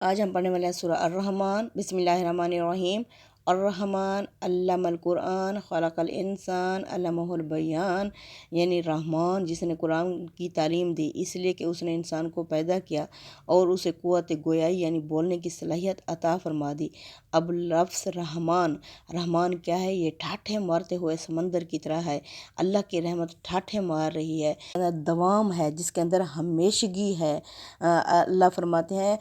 آج ہم پڑھنے والے ہیں سورہ الرحمن۔ بسم اللہ الرحمن الرحیم۔ الرحمن علم القرآن خلق الانسان علمہ البیان، یعنی رحمان جس نے قرآن کی تعلیم دی اس لیے کہ اس نے انسان کو پیدا کیا اور اسے قوت گویائی یعنی بولنے کی صلاحیت عطا فرما دی۔ اب لفظ رحمان، رحمان کیا ہے؟ یہ ٹھاٹھے مارتے ہوئے سمندر کی طرح ہے۔ اللہ کی رحمت ٹھاٹھے مار رہی ہے، دوام ہے، جس کے اندر ہمیشگی ہے۔ اللہ فرماتے ہیں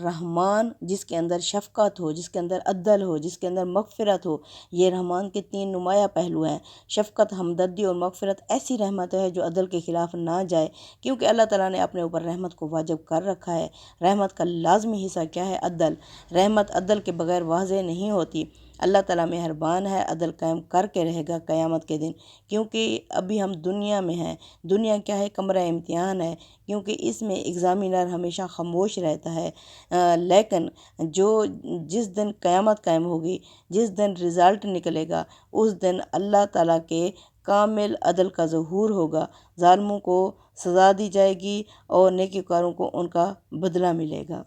رحمان جس کے اندر شفقت ہو، جس کے اندر عدل ہو، جس کے اندر مغفرت ہو۔ یہ رحمان کے تین نمایاں پہلو ہیں۔ شفقت، ہمدردی اور مغفرت ایسی رحمت ہے جو عدل کے خلاف نہ جائے، کیونکہ اللہ تعالیٰ نے اپنے اوپر رحمت کو واجب کر رکھا ہے۔ رحمت کا لازمی حصہ کیا ہے؟ عدل۔ رحمت عدل کے بغیر واضح نہیں ہوتی۔ اللہ تعالیٰ مہربان ہے، عدل قائم کر کے رہے گا قیامت کے دن، کیونکہ ابھی ہم دنیا میں ہیں۔ دنیا کیا ہے؟ کمرہ امتحان ہے، کیونکہ اس میں ایگزامینر ہمیشہ خاموش رہتا ہے۔ لیکن جس دن قیامت قائم ہوگی، جس دن رزلٹ نکلے گا، اس دن اللہ تعالیٰ کے کامل عدل کا ظہور ہوگا۔ ظالموں کو سزا دی جائے گی اور نیکوکاروں کو ان کا بدلہ ملے گا۔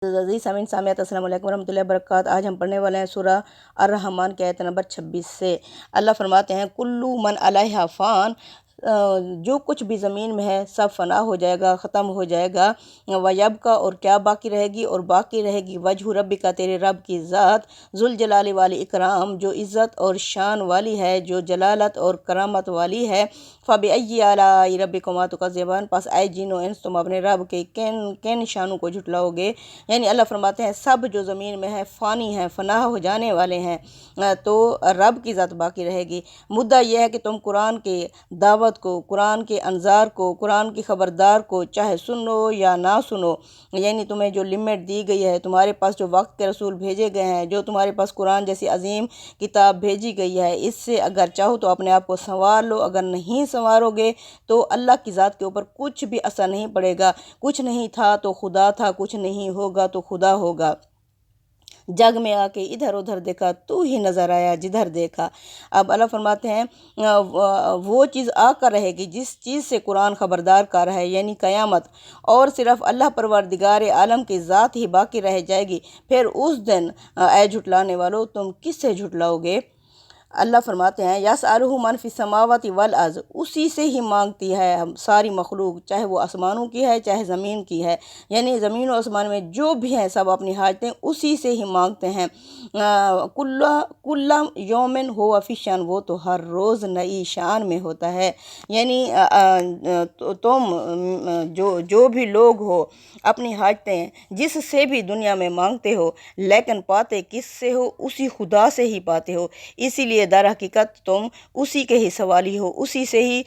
عزیز سامعین سامعات، السلام علیکم ورحمۃ اللہ وبرکاتہ۔ آج ہم پڑھنے والے ہیں سورہ الرحمن کی آیت نمبر 26 سے۔ اللہ فرماتے ہیں کلو من علیہا فان، جو کچھ بھی زمین میں ہے سب فنا ہو جائے گا، ختم ہو جائے گا۔ ویبقا، اور کیا باقی رہے گی؟ اور باقی رہے گی وجہ ربک، تیرے رب کی ذات، ذوالجلال والی اکرام، جو عزت اور شان والی ہے، جو جلالت اور کرامت والی ہے۔ فبأی آلاء ربکما تکذبان، پس اے جن و انس تم اپنے رب کے کن شانوں کو جھٹلاؤ گے؟ یعنی اللہ فرماتے ہیں سب جو زمین میں ہے فانی ہیں، فنا ہو جانے والے ہیں، تو رب کی ذات باقی رہے گی۔ مدعا یہ ہے کہ تم قرآن کے دعوت کو، قرآن کے انذار کو، قرآن کی خبردار کو چاہے سنو یا نہ سنو، یعنی تمہیں جو لمٹ دی گئی ہے، تمہارے پاس جو وقت کے رسول بھیجے گئے ہیں، جو تمہارے پاس قرآن جیسی عظیم کتاب بھیجی گئی ہے، اس سے اگر چاہو تو اپنے آپ کو سنوار لو، اگر نہیں سنوارو گے تو اللہ کی ذات کے اوپر کچھ بھی اثر نہیں پڑے گا۔ کچھ نہیں تھا تو خدا تھا، کچھ نہیں ہوگا تو خدا ہوگا۔ جگ میں آ کے ادھر ادھر دیکھا تو ہی نظر آیا جدھر دیکھا۔ اب اللہ فرماتے ہیں وہ چیز آ کر رہے گی جس چیز سے قرآن خبردار کر ہے، یعنی قیامت، اور صرف اللہ پروردگار عالم کی ذات ہی باقی رہ جائے گی۔ پھر اس دن اے جھٹلانے والو تم کس سے جھٹلاؤ گے؟ اللہ فرماتے ہیں یسألہ من فی السماوات والارض، اسی سے ہی مانگتی ہے ساری مخلوق، چاہے وہ آسمانوں کی ہے چاہے زمین کی ہے، یعنی زمین و آسمان میں جو بھی ہیں سب اپنی حاجتیں اسی سے ہی مانگتے ہیں۔ کل یومن ہو فی شان، وہ تو ہر روز نئی شان میں ہوتا ہے، یعنی تم جو بھی لوگ ہو اپنی حاجتیں جس سے بھی دنیا میں مانگتے ہو، لیکن پاتے کس سے ہو؟ اسی خدا سے ہی پاتے ہو، اسی لیے در حقیقت تم اسی کے ہی سوالی ہو، اسی سے ہی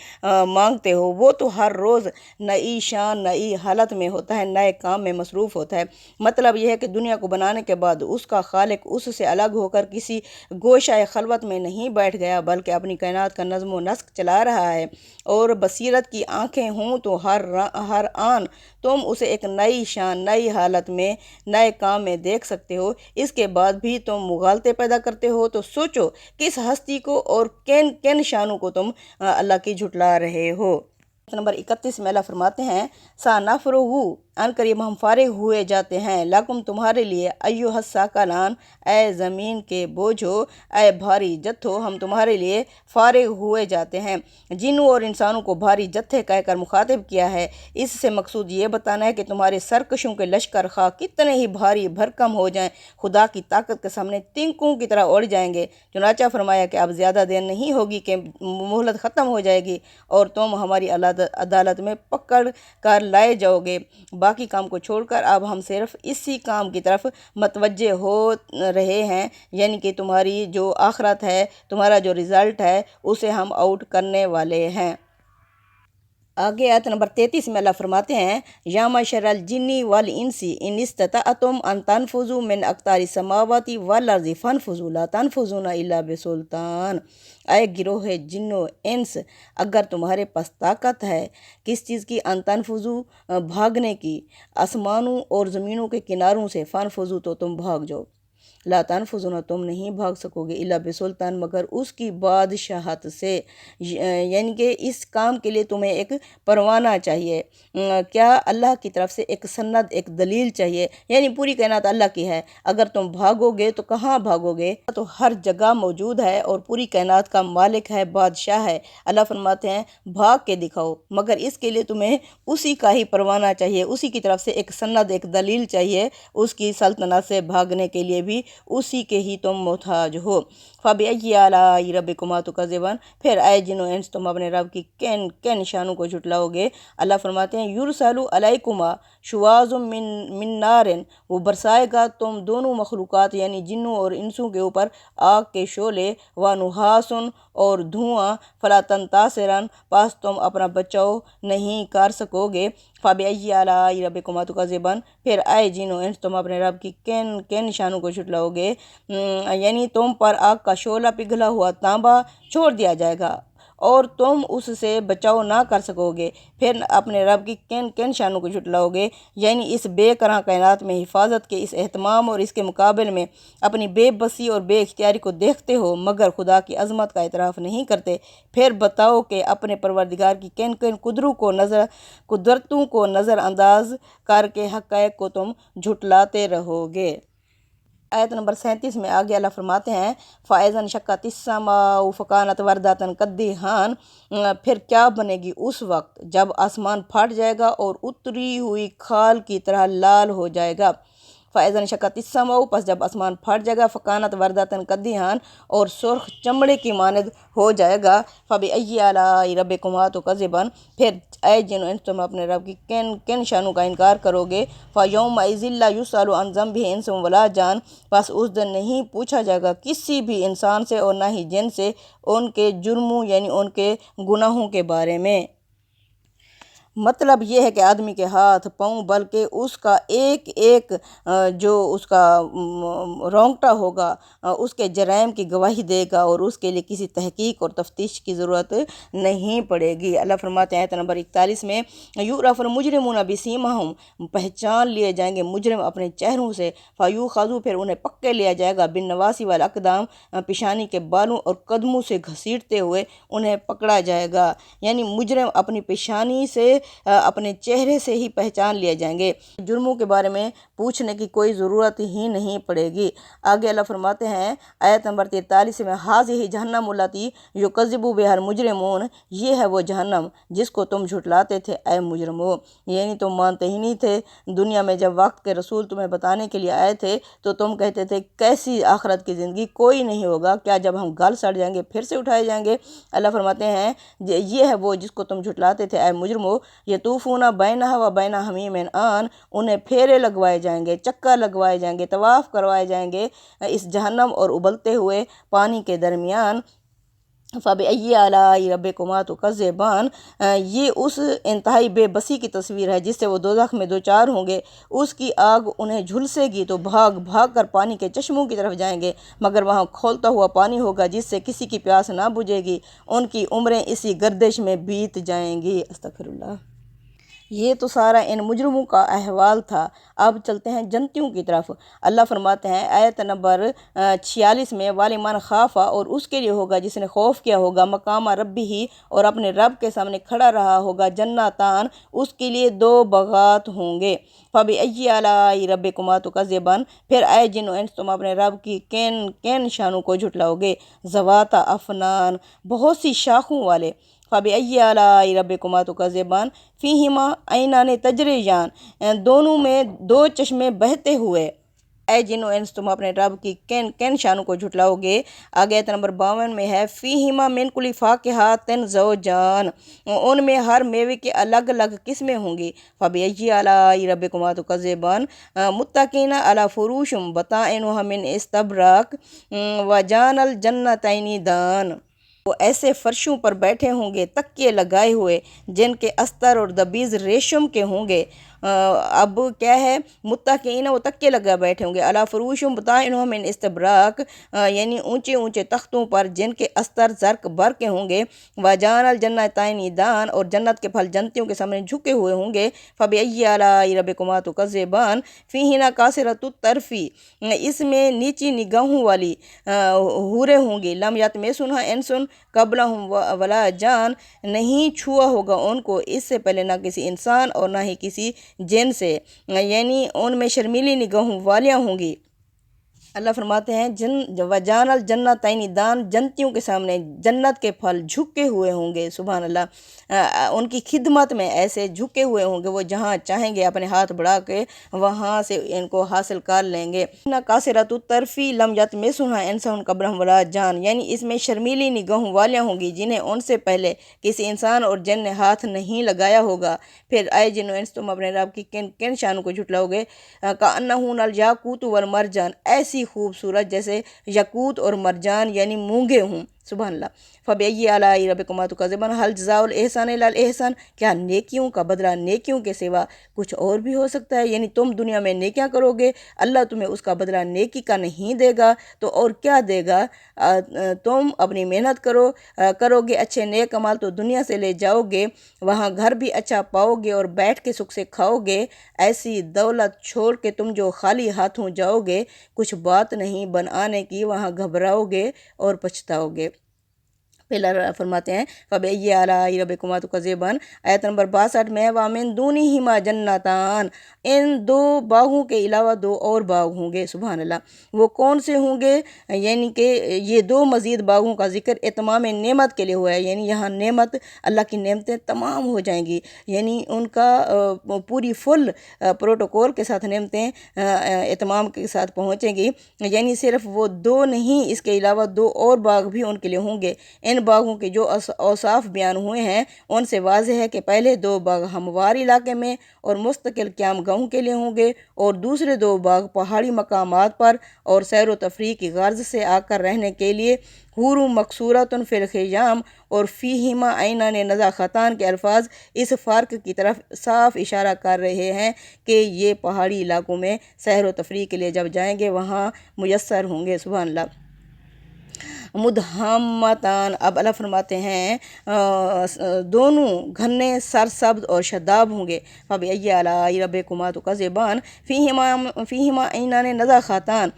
مانگتے ہو۔ وہ تو ہر روز نئی شان، نئی حالت میں ہوتا ہے، نئے کام میں مصروف ہوتا ہے۔ مطلب یہ ہے کہ دنیا کو بنانے کے بعد اس کا خالق اس سے الگ ہو کر کسی گوشہ خلوت میں نہیں بیٹھ گیا، بلکہ اپنی کائنات کا نظم و نسق چلا رہا ہے، اور بصیرت کی آنکھیں ہوں تو ہر آن تم اسے ایک نئی شان، نئی حالت میں، نئے کام میں دیکھ سکتے ہو۔ اس کے بعد بھی تم مغالطے پیدا کرتے ہو، تو سوچو کس ہستی کو اور کن شانوں کو تم اللہ کی جھٹلا رہے ہو۔ نمبر 31 میں اللہ فرماتے ہیں سَنَفْرُغُ، ان قریب ہم فارغ ہوئے جاتے ہیں، لکم تمہارے لیے، ایھا الثقلان، اے زمین کے بوجھو، اے بھاری جتھو، ہم تمہارے لیے فارغ ہوئے جاتے ہیں۔ جنوں اور انسانوں کو بھاری جتھے کہہ کر مخاطب کیا ہے، اس سے مقصود یہ بتانا ہے کہ تمہارے سرکشوں کے لشکر خواہ کتنے ہی بھاری بھرکم ہو جائیں، خدا کی طاقت کے سامنے تنکوں کی طرح اڑ جائیں گے۔ چنانچہ فرمایا کہ اب زیادہ دیر نہیں ہوگی کہ مہلت ختم ہو جائے گی اور تم ہماری عدالت میں پکڑ کر لائے جاؤ گے۔ باقی کام کو چھوڑ کر اب ہم صرف اسی کام کی طرف متوجہ ہو رہے ہیں، یعنی کہ تمہاری جو آخرت ہے، تمہارا جو رزلٹ ہے، اسے ہم آؤٹ کرنے والے ہیں۔ آگے آیت نمبر 33 میں اللہ فرماتے ہیں یا معشر الجن والانس ان استطعتم ان تنفذوا من اقطار السماوات والارض فانفذوا لا تنفذون الا بسلطان، اے گروہ جن و انس، اگر تمہارے پاس طاقت ہے کس چیز کی؟ ان تنفذوا، بھاگنے کی، آسمانوں اور زمینوں کے کناروں سے، فانفذوا تو تم بھاگ جاؤ، لا تنفذون تم نہیں بھاگ سکو گے الا بسلطان مگر اس کی بادشاہت سے، یعنی کہ اس کام کے لیے تمہیں ایک پروانہ چاہیے، کیا اللہ کی طرف سے ایک سند، ایک دلیل چاہیے، یعنی پوری کائنات اللہ کی ہے، اگر تم بھاگو گے تو کہاں بھاگو گے؟ تو ہر جگہ موجود ہے اور پوری کائنات کا مالک ہے، بادشاہ ہے۔ اللہ فرماتے ہیں بھاگ کے دکھاؤ، مگر اس کے لیے تمہیں اسی کا ہی پروانہ چاہیے، اسی کی طرف سے ایک سند، ایک دلیل چاہیے، اس کی سلطنت سے بھاگنے کے لیے بھی اسی کے ہی تم محتاج ہو۔ فَبِأَيِّ آلَاءِ رَبِّكُمَا تُكَذِّبَانِ پھر اے جن و انس تم اپنے رب کی کن نشانوں کو جھٹلاؤ گے؟ اللہ فرماتے ہیں یُرْسَلُ عَلَيْكُمَا شُوَاظٌ مِّن نَارٍ وہ برسائے گا تم دونوں مخلوقات یعنی جنوں اور انسوں کے اوپر آگ کے شعلے، وَنُحَاسٌ اور دھواں، فَلَا تَنتَصِرَانِ پس تم اپنا بچاؤ نہیں کر سکو گے۔ فَبِأَيِّ آلَاءِ رَبِّكُمَا تُكَذِّبَانِ پھر اے جن و انس تم اپنے رب کی کن نشانوں کو جھٹلاؤ گے؟ یعنی تم پر آگ کا شعلہ پگھلا ہوا تانبا چھوڑ دیا جائے گا اور تم اس سے بچاؤ نہ کر سکو گے، پھر اپنے رب کی کن شانوں کو جھٹلاؤ گے؟ یعنی اس بے کراں کائنات میں حفاظت کے اس اہتمام اور اس کے مقابل میں اپنی بے بسی اور بے اختیاری کو دیکھتے ہو مگر خدا کی عظمت کا اعتراف نہیں کرتے، پھر بتاؤ کہ اپنے پروردگار کی کن قدرتوں کو نظر انداز کر کے حقائق کو تم جھٹلاتے رہو گے۔ آیت نمبر 37 میں آگے اللہ فرماتے ہیں فَإِذَا انشَقَّتِ السَّمَاءُ فَكَانَتْ وَرْدَةً كَالدِّهَانِ پھر کیا بنے گی اس وقت جب آسمان پھٹ جائے گا اور اتری ہوئی کھال کی طرح لال ہو جائے گا۔ فَإِذَا انشَقَّتِ السَّمَاءُ پس جب آسمان پھٹ جائے گا فَكَانَتْ وَرْدَةً كَالدِّهَانِ اور سرخ چمڑے کی مانند ہو جائے گا۔ فَبِأَيِّ آلَاءِ رَبِّكُمَا تُكَذِّبَانِ پھر اے جن و انس تم اپنے رب کی کن شانوں کا انکار کرو گے؟ فَيَوْمَئِذٍ لَا يُسْأَلُ عَنْ ذَنبِهِ انس ولا جان بس اس دن نہیں پوچھا جائے گا کسی بھی انسان سے اور نہ ہی جن سے ان کے جرموں یعنی ان کے گناہوں کے بارے میں۔ مطلب یہ ہے کہ آدمی کے ہاتھ پاؤں بلکہ اس کا ایک ایک جو اس کا رونگٹا ہوگا اس کے جرائم کی گواہی دے گا اور اس کے لیے کسی تحقیق اور تفتیش کی ضرورت نہیں پڑے گی۔ اللہ فرماتے ہیں آیت نمبر 41 میں یُعْرَفُ الْمُجْرِمُونَ بِسِیمَاهُمْ پہچان لیے جائیں گے مجرم اپنے چہروں سے، فَیُؤْخَذُ پھر انہیں پکڑ لیا جائے گا، بِالنَّوَاصِی وَالْأَقْدَامِ پیشانی کے بالوں اور قدموں سے گھسیٹتے ہوئے انہیں پکڑا جائے گا، یعنی مجرم اپنی پیشانی سے اپنے چہرے سے ہی پہچان لیے جائیں گے، جرموں کے بارے میں پوچھنے کی کوئی ضرورت ہی نہیں پڑے گی۔ آگے اللہ فرماتے ہیں آیت نمبر 43 میں هَٰذِهِ جَهَنَّمُ الَّتِی یُکَذِّبُ بِہَا الْمُجْرِمُونَ یہ ہے وہ جہنم جس کو تم جھٹلاتے تھے اے مجرمو، یعنی تم مانتے ہی نہیں تھے۔ دنیا میں جب وقت کے رسول تمہیں بتانے کے لیے آئے تھے تو تم کہتے تھے کیسی آخرت کی زندگی، کوئی نہیں ہوگا، کیا جب ہم گل سڑ جائیں گے پھر سے اٹھائے جائیں گے؟ اللہ فرماتے ہیں یہ ہے وہ جس کو تم جھٹلاتے تھے اے مجرمو، یطوفون بینہا و بین حمیم آن انہیں پھیرے لگوائے جائیں گے، چکر لگوائے جائیں گے، طواف کروائے جائیں گے اس جہنم اور ابلتے ہوئے پانی کے درمیان۔ فَبِأَيِّ آلَاءِ رَبِّكُمَا تُكَذِّبَانِ یہ اس انتہائی بے بسی کی تصویر ہے جس سے وہ دوزخ میں دوچار ہوں گے، اس کی آگ انہیں جھلسے گی تو بھاگ بھاگ کر پانی کے چشموں کی طرف جائیں گے مگر وہاں کھولتا ہوا پانی ہوگا جس سے کسی کی پیاس نہ بجھے گی، ان کی عمریں اسی گردش میں بیت جائیں گی۔ استغفر اللہ۔ یہ تو سارا ان مجرموں کا احوال تھا، اب چلتے ہیں جنتیوں کی طرف۔ اللہ فرماتے ہیں آیت نمبر 46 میں وَلِمَنْ خَافَ اور اس کے لیے ہوگا جس نے خوف کیا ہوگا مقام ربہ اور اپنے رب کے سامنے کھڑا رہا ہوگا، جنتان اس کے لیے دو باغات ہوں گے۔ فَبِأَيِّ آلَاءِ رَبِّكُمَا تُكَذِّبَانِ پھر اے جن و انس تم اپنے رب کی کن شانوں کو جھٹلاؤ گے؟ ذَوَاتَا أَفْنَانٍ بہت سی شاخوں والے۔ فَبِأَيِّ آلَاءِ رَبِّكُمَا تُكَذِّبَانِ فِیہِمَا عَیْنَانِ تَجْرِیَانِ دونوں میں دو چشمے بہتے ہوئے۔ اے جن و انس تم اپنے رب کی کن شانوں کو جھٹلاؤ گے؟ آگے آیت نمبر 52 میں ہے فِیہِمَا مِن کُلِّ فَاکِہَةٍ زَوْجَانِ ان میں ہر میوے کی الگ الگ قسمیں ہوں گی۔ فَبِأَيِّ آلَاءِ رَبِّكُمَا تُكَذِّبَانِ مُتَّکِئِینَ عَلیٰ فُرُوشٍ بَطَائِنُہَا مِنْ اِسْتَبْرَقٍ وَجَانَ الْجَنَّتَینِ دَانٍ وہ ایسے فرشوں پر بیٹھے ہوں گے تکیے لگائے ہوئے جن کے استر اور دبیز ریشم کے ہوں گے، اب کیا ہے متکئین وہ تکے لگا بیٹھے ہوں گے علی فروش بطائنہم من استبراق یعنی اونچے اونچے تختوں پر جن کے استر زرق بر کے ہوں گے وجان الجنتین دان اور جنت کے پھل جنتیوں کے سامنے جھکے ہوئے ہوں گے فبأی آلاء ربکما تکذبان فیہن قاصرۃ الطرف اس میں نیچی نگاہوں والی حوریں ہوں گی لم یطمثھنھا انس قبلہم ولا جان نہیں چھوا ہوگا ان کو اس سے پہلے نہ کسی انسان اور نہ ہی کسی جن سے یعنی ان میں شرمیلی نگاہوں والیاں ہوں گی۔ اللہ فرماتے ہیں وجان الجنتین دان جنتیوں کے سامنے جنت کے پھل جھکے ہوئے ہوں گے، سبحان اللہ، ان کی خدمت میں ایسے جھکے ہوئے ہوں گے، وہ جہاں چاہیں گے اپنے ہاتھ بڑھا کے وہاں سے ان کو حاصل کر لیں گے۔ قاصرۃ الطرف لم یطمثھنھا انس قبلہم ولا جان یعنی اس میں شرمیلی نگاہوں والیاں ہوں گی جنہیں ان سے پہلے کسی انسان اور جن نے ہاتھ نہیں لگایا ہوگا۔ پھر اے جن و انس تم اپنے رب کی کن کن شانوں کو جھٹلاؤ گے؟ کأنہن الیاقوت والمرجان ایسی خوبصورت جیسے یاقوت اور مرجان یعنی مونگے ہوں، سبحان اللہ۔ فبأی آلاء ربکما تکذبان هل جزاء الاحسان الا الاحسان کیا نیکیوں کا بدلہ نیکیوں کے سوا کچھ اور بھی ہو سکتا ہے؟ یعنی تم دنیا میں نیکیاں کرو گے، اللہ تمہیں اس کا بدلہ نیکی کا نہیں دے گا تو اور کیا دے گا؟ تم اپنی محنت کرو گے، اچھے نیک عمل تو دنیا سے لے جاؤ گے، وہاں گھر بھی اچھا پاؤ گے اور بیٹھ کے سکھ سے کھاؤ گے، ایسی دولت چھوڑ کے تم جو خالی ہاتھوں جاؤ گے کچھ بات نہیں بن آنے کی، وہاں گھبراؤ گے اور پچھتاؤ گے۔ پھر اللہ فرماتے ہیں فبأی آلاء ربکما تکذبان آیت نمبر 62 میں وَمِن دُونِہِمَا جَنَّتَان ان دو باغوں کے علاوہ دو اور باغ ہوں گے، سبحان اللہ۔ وہ کون سے ہوں گے؟ یعنی کہ یہ دو مزید باغوں کا ذکر اتمام نعمت کے لیے ہوا ہے، یعنی یہاں نعمت اللہ کی نعمتیں تمام ہو جائیں گی، یعنی ان کا پوری فل پروٹوکول کے ساتھ نعمتیں اتمام کے ساتھ پہنچیں گی، یعنی صرف وہ دو نہیں اس کے علاوہ دو اور باغ بھی ان کے لیے ہوں گے۔ ان باغوں کے جو اوصاف بیان ہوئے ہیں ان سے واضح ہے کہ پہلے دو باغ ہموار علاقے میں اور مستقل قیام گاہوں کے لیے ہوں گے اور دوسرے دو باغ پہاڑی مقامات پر اور سیر و تفریح کی غرض سے آ کر رہنے کے لیے۔ حور مقصورۃ فی الخیام اور فیہما عینان نضاختان کے الفاظ اس فرق کی طرف صاف اشارہ کر رہے ہیں کہ یہ پہاڑی علاقوں میں سیر و تفریح کے لیے جب جائیں گے وہاں میسر ہوں گے، سبحان اللہ۔ مدہمتان اب اللہ فرماتے ہیں دونوں گھنے سرسبز اور شاداب ہوں گے۔ فبأی آلاء ربکما تکذبان فیہما عینان نضاختان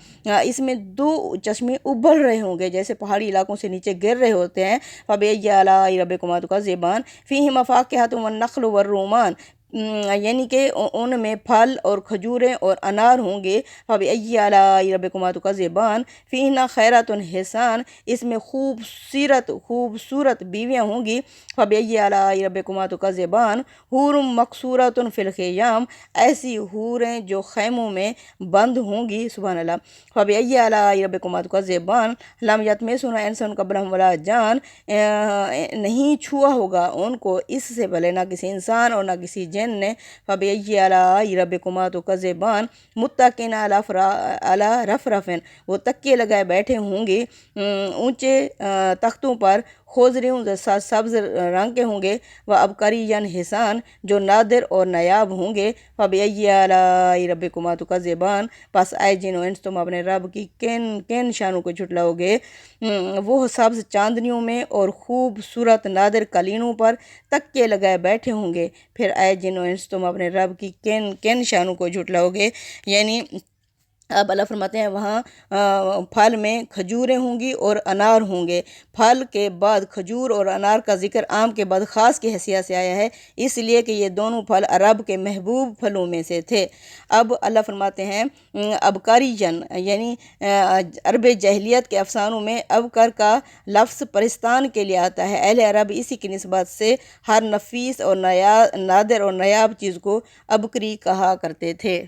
اس میں دو چشمے ابل رہے ہوں گے جیسے پہاڑی علاقوں سے نیچے گر رہے ہوتے ہیں۔ فبأی آلاء ربکما تکذبان فیہما فاکہۃ والنخل والرمان یعنی کہ ان میں پھل اور کھجوریں اور انار ہوں گے۔ فبأی آلاء ربکما تکذبان فیہن خیرات حسان اس میں خوبصورت بیویاں ہوں گی۔ فبأی آلاء ربکما تکذبان حور مقصورۃ فی الخیام ایسی حوریں جو خیموں میں بند ہوں گی، سبحان اللہ۔ فبأی آلاء ربکما تکذبان لم یطمثھنھا انس قبلہم ولا جان نہیں چھوا ہوگا ان کو اس سے پہلے نہ کسی انسان اور نہ کسی جن نے۔ فبأی آلاء ربکما تکذبان متکئین علی رفرف وہ تکیے لگائے بیٹھے ہوں گے اونچے تختوں پر، خوضروں سبز رنگ کے ہوں گے، وعبقریین حسان جو نادر اور نایاب ہوں گے۔ فبأی آلاء ربکما تکذبان پس اے جن و انس تم اپنے رب کی کن کن شانوں کو جھٹلاؤ گے؟ وہ سبز چاندنیوں میں اور خوبصورت نادر قالینوں پر تکیے لگائے بیٹھے ہوں گے۔ پھر اے جن و انس تم اپنے رب کی کن کن شانوں کو جھٹلاؤ گے؟ یعنی اب اللہ فرماتے ہیں وہاں پھل میں کھجوریں ہوں گی اور انار ہوں گے۔ پھل کے بعد کھجور اور انار کا ذکر عام کے بعد خاص کی حیثیت سے آیا ہے، اس لیے کہ یہ دونوں پھل عرب کے محبوب پھلوں میں سے تھے۔ اب اللہ فرماتے ہیں ابکریین یعنی عرب جاہلیت کے افسانوں میں ابکر کا لفظ پرستان کے لیے آتا ہے۔ اہل عرب اسی کی نسبت سے ہر نفیس اور نادر اور نایاب چیز کو ابکری کہا کرتے تھے۔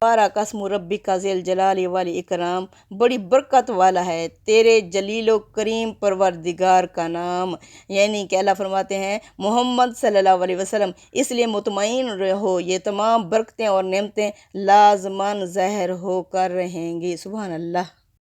تبارک اسم ربک ذی الجلال والاکرام بڑی برکت والا ہے تیرے جلیل و کریم پروردگار کا نام، یعنی کہ اللہ فرماتے ہیں محمد صلی اللہ علیہ وسلم اس لیے مطمئن رہو یہ تمام برکتیں اور نعمتیں لازماً ظاہر ہو کر رہیں گی، سبحان اللہ۔